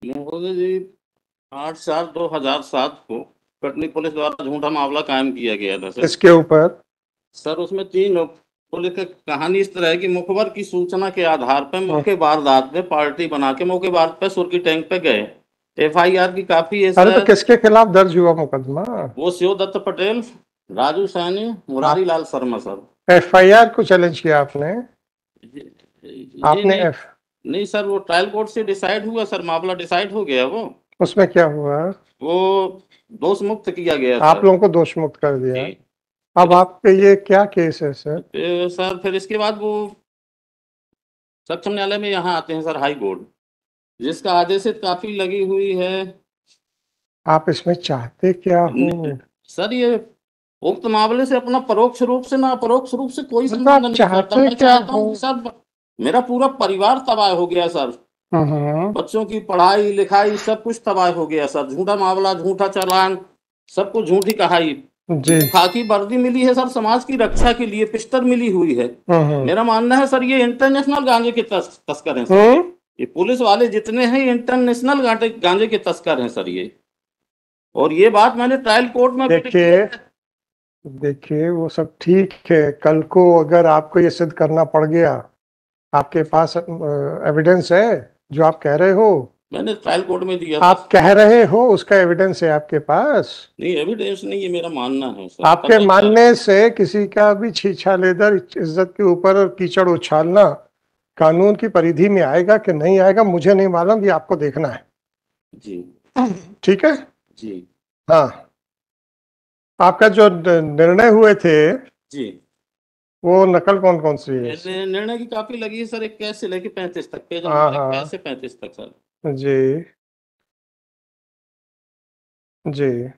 महोदय जी, 8/4/2007 को कटनी पुलिस द्वारा झूठा मामला कायम किया गया था सर। इसके ऊपर सर उसमें तीन पुलिस की कहानी इस तरह है कि मुखबर की सूचना के आधार पर मौके वारदात में पार्टी बना के मौके वारदात पे सुर्खी टैंक पे गए। एफआईआर की काफी है अरे तो सर। किसके खिलाफ दर्ज हुआ मुकदमा? वो शिवदत्त पटेल, राजू सैनी, मुरारी लाल शर्मा सर। एफआईआर को चैलेंज किया आपने? ये आपने नहीं, एफ नहीं सर, वो ट्रायल कोर्ट से डिसाइड हुआ सर, मामला डिसाइड हो गया वो। उसमें क्या हुआ? वो दोष मुक्त किया गया आप सर। लोगों को दोष मुक्त कर दिया। जी। अब आप पे ये क्या केस है सर? सर फिर इसके बाद वो सक्षम न्यायालय में यहाँ आते हैं सर, हाई कोर्ट, जिसका आदेशित काफी लगी हुई है। आप इसमें चाहते क्या हो? सर ये उक्त मामले से अपना परोक्ष रूप से ना अपरोक्ष रूप से कोई मतलब संबंध आप नहीं करता। चाहते मैं क्या चाहता हो? हूँ कि सर मेरा पूरा परिवार तबाह हो गया सर। बच्चों की पढ़ाई लिखाई सब कुछ तबाह हो गया सर। झूठा मामला, झूठा चालान, सब कुछ झूठी कहाई। जी। खाकी वर्दी मिली है सर समाज की रक्षा के लिए, पिस्टल मिली हुई है। मेरा मानना है सर ये इंटरनेशनल गांजे के तस्कर हैं सर। ये पुलिस वाले जितने हैं इंटरनेशनल गांजे के तस्कर हैं सर ये। और ये बात मैंने ट्रायल कोर्ट में देखिए, देखिए वो सब ठीक है। कल को अगर आपको ये सिद्ध करना पड़ गया, आपके पास एविडेंस है जो आप कह रहे हो? मैंने ट्रायल कोर्ट में दिया आप था। कह रहे हो उसका एविडेंस है आपके पास? नहीं, एविडेंस नहीं, ये मेरा मानना है सर। आपके पता क्या है, मानने से किसी का भी छीछा लेकर इज्जत के ऊपर कीचड़ उछालना कानून की परिधि में आएगा कि नहीं आएगा मुझे नहीं मालूम, ये आपको देखना है। जी ठीक है। जी हाँ, आपका जो निर्णय हुए थे जी। वो नकल कौन कौन सी है? निर्णय की काफी लगी है सर, 21 से लेके 35 तक, पेज हाँ नंबर 21 हाँ। से 35 तक सर। जी जी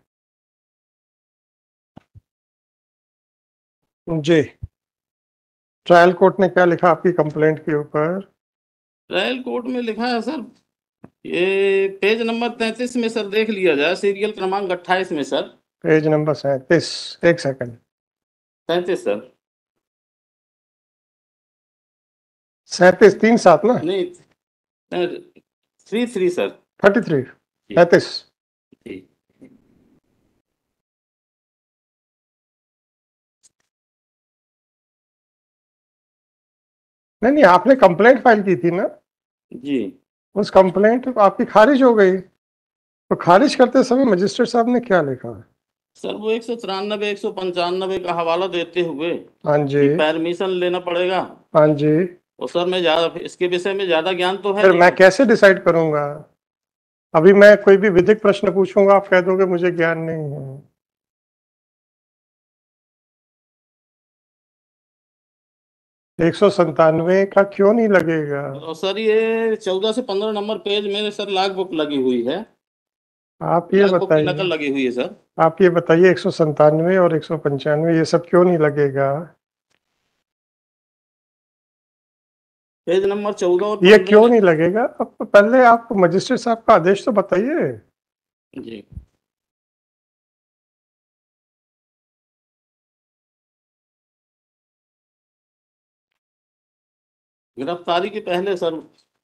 जी। ट्रायल कोर्ट ने क्या लिखा आपकी कंप्लेंट के ऊपर? ट्रायल कोर्ट में लिखा है सर, ये पेज नंबर 33 में सर देख लिया जाए, सीरियल क्रमांक 28 में सर। Page number 37। एक सेकंड। 33 सर। 37 3 7 ना? नहीं, 33 सर। 33। जी 37। जी। नहीं नहीं, आपने कंप्लेंट फाइल की थी ना? जी उस कंप्लेंट आपकी खारिज हो गई, तो खारिज करते समय मजिस्ट्रेट साहब ने क्या लिखा? सर, वो 193 195 का हवाला देते हुए हाँ जी। कि परमिशन लेना पड़ेगा। हाँ जी। और सर मैं ज्यादा इसके विषय में ज्यादा ज्ञान तो है फिर नहीं। मैं कैसे डिसाइड करूंगा? अभी मैं कोई भी विधिक प्रश्न पूछूंगा आप कह दोगे मुझे ज्ञान नहीं है। 197 का क्यों नहीं लगेगा? और सर ये 14 से 15 नंबर पेज में सर लॉग बुक लगी हुई है। आप ये लॉग बुक की बताइए, नकल लगी हुई है सर। आप ये बताइए 197 और 195 ये सब क्यों नहीं लगेगा? पेज नंबर 14 और ये क्यों 15। नहीं लगेगा? अब तो पहले आप मजिस्ट्रेट साहब का आदेश तो बताइए। जी। गिरफ्तारी के पहले सर,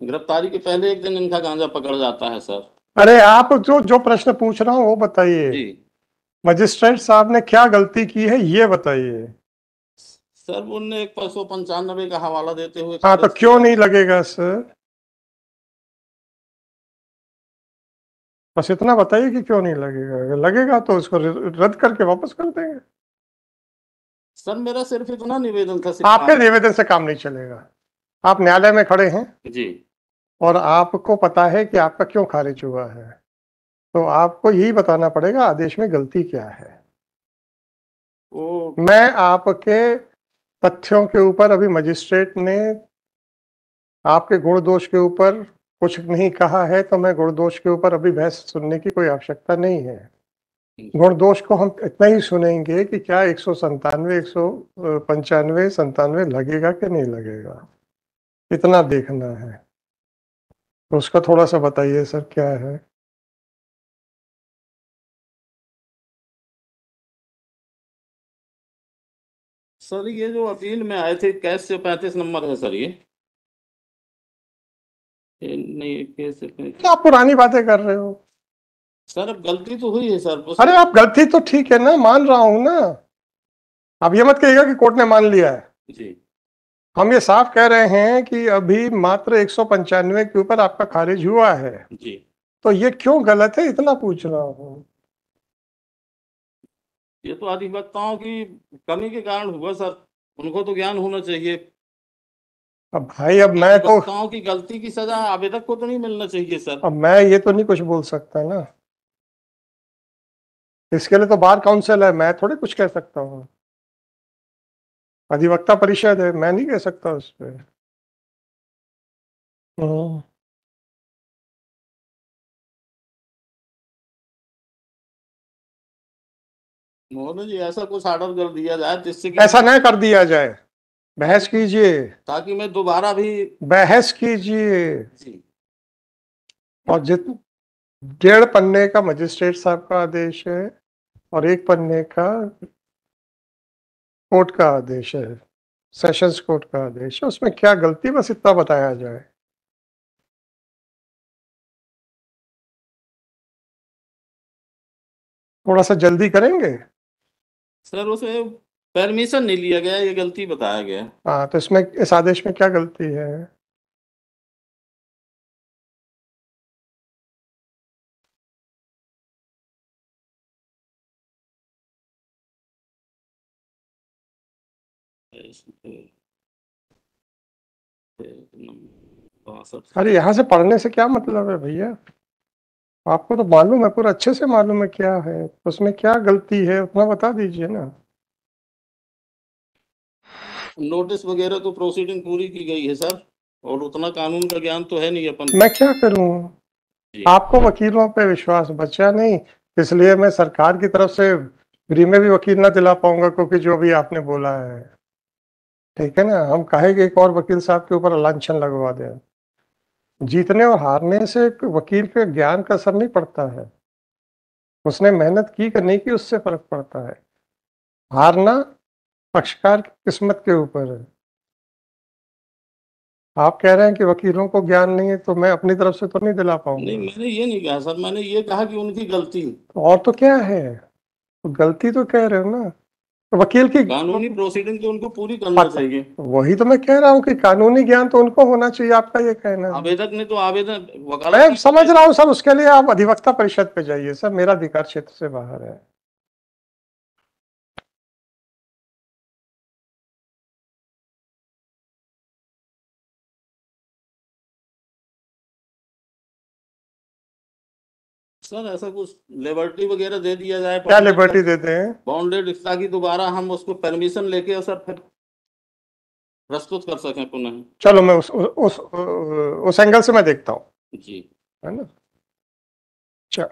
गिरफ्तारी के पहले एक दिन इनका गांजा पकड़ जाता है सर। अरे आप जो जो प्रश्न पूछ रहा हूँ वो बताइए। जी मजिस्ट्रेट साहब ने क्या गलती की है ये बताइए। सर, उनने 195 का हवाला देते हुए हाँ तो खारिज क्यों किया। नहीं लगेगा सर? बस इतना बताइए कि क्यों नहीं लगेगा। अगर लगेगा तो उसको रद्द करके वापस कर देंगे। सर मेरा सिर्फ इतना निवेदन था आपके निवेदन से काम नहीं चलेगा। आप न्यायालय में खड़े हैं जी। और आपको पता है कि आपका क्यों खारिज हुआ है, तो आपको यही बताना पड़ेगा आदेश में गलती क्या है। वो मैं आपके तथ्यों के ऊपर, अभी मजिस्ट्रेट ने आपके गुण दोष के ऊपर कुछ नहीं कहा है तो मैं गुण दोष के ऊपर अभी बहस सुनने की कोई आवश्यकता नहीं है। गुण दोष को हम इतना ही सुनेंगे कि क्या 197 195 97 लगेगा कि नहीं लगेगा, इतना देखना है। तो उसका थोड़ा सा बताइए सर क्या है? सर ये जो अपील में आए थे, कैश से 35 नंबर है सर ये। नहीं कैसे तो आप पुरानी बातें कर रहे हो सर, अब गलती तो हुई है सर। अरे आप गलती तो ठीक है ना, मान रहा हूं ना। अब ये मत कहिएगा कि कोर्ट ने मान लिया है। जी हम ये साफ कह रहे हैं कि अभी मात्र 195 के ऊपर आपका खारिज हुआ है। जी। तो ये क्यों गलत है, इतना पूछ रहा हूँ। ये तो अधिवक्ताओं की कमी के कारण हुआ सर, उनको तो ज्ञान होना चाहिए। अब भाई अब मैं तो अधिवक्ताओं की गलती की सजा आवेदक को तो नहीं मिलना चाहिए सर। अब मैं ये तो नहीं कुछ बोल सकता ना, इसके लिए तो बार काउंसिल है, मैं थोड़ी कुछ कह सकता हूँ। अधिवक्ता परिषद है, मैं नहीं कह सकता उस पर। महोदय जी, ऐसा कुछ ऑर्डर कर दिया जाए जिससे कि ऐसा न कर दिया जाए, बहस कीजिए, ताकि मैं दोबारा भी। बहस कीजिए। जी और 1.5 पन्ने का मजिस्ट्रेट साहब का आदेश है और 1 पन्ने का कोर्ट का आदेश है, सेशंस कोर्ट का आदेश है। उसमें क्या गलती, बस इतना बताया जाए। थोड़ा सा जल्दी करेंगे। सर, उसमें परमिशन नहीं लिया गया, ये गलती बताया गया। हाँ, तो इसमें इस आदेश में क्या गलती है? अरे यहाँ से पढ़ने से क्या मतलब है भैया? आपको तो मालूम है, पूरा अच्छे से मालूम है क्या है, उसमें क्या गलती है उतना बता दीजिए ना। नोटिस वगैरह तो प्रोसीडिंग पूरी की गई है सर, और उतना कानून का ज्ञान तो है नहीं अपन। मैं क्या करूं, आपको वकीलों पे विश्वास बचा नहीं, इसलिए मैं सरकार की तरफ से फ्री में भी वकील ना दिला पाऊंगा, क्योंकि जो भी आपने बोला है। ठीक है ना, हम काहे कि एक और वकील साहब के ऊपर लांछन लगवा दें। जीतने और हारने से वकील के ज्ञान का असर नहीं पड़ता है, उसने मेहनत की कि नहीं की उससे फर्क पड़ता है। हारना पक्षकार की किस्मत के ऊपर है। आप कह रहे हैं कि वकीलों को ज्ञान नहीं है, तो मैं अपनी तरफ से तो नहीं दिला पाऊंगा। नहीं, मैंने ये नहीं कहा सर, मैंने ये कहा कि उनकी गलती। और तो क्या है, तो गलती तो कह रहे हो ना, तो वकील की कानूनी प्रोसीडिंग तो उनको पूरी करना चाहिए। वही तो मैं कह रहा हूँ कि कानूनी ज्ञान तो उनको होना चाहिए, आपका ये कहना है। आवेदक ने तो आवेदन मैं वकालत समझ रहा हूँ सर, उसके लिए आप अधिवक्ता परिषद पे जाइए सर, मेरा अधिकार क्षेत्र से बाहर है। सर, ऐसा कुछ लिबर्टी वगैरह दे दिया जाए, क्या लिबर्टी देते हैं? बाउंडेड, ताकि दोबारा हम उसको परमिशन लेके और सर फिर प्रस्तुत कर सकें पुनः। चलो मैं उस एंगल से मैं देखता हूँ, जी। है ना। चलो।